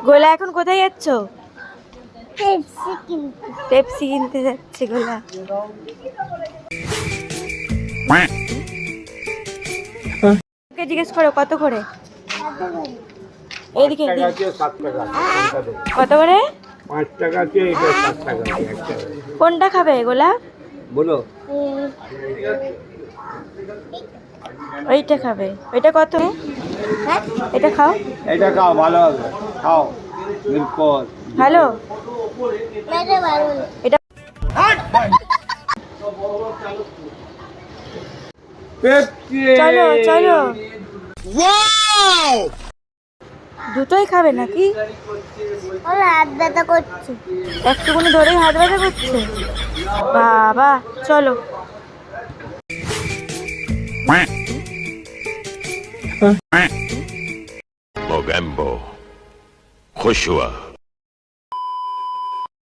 গোলা এখন কোথায় যাচ্ছ? পেপসি কিনতে। পেপসি কিনতে যাচ্ছে গোলা। ওকে জিজ্ঞেস করো কত করে? এইদিকে কত করে? 5 টাকা আছে, এটা 7 টাকা আছে। কোনটা খাবে গোলা? বলো। ওইটা খাবে। ওইটা কত? হ্যাঁ এটা খাও। এটা খাও, ভালো হবে, খাও। বিলকুল ভালো। এটা ভালো না। এটা পেপসি। চলো চলো। দুটোই খাবে নাকি? ওর হাত ব্যথা করছে। একটুকুনি ধরেই হাত ব্যথা করছে। বাবা চলো। Mogambo, खुश हुआ।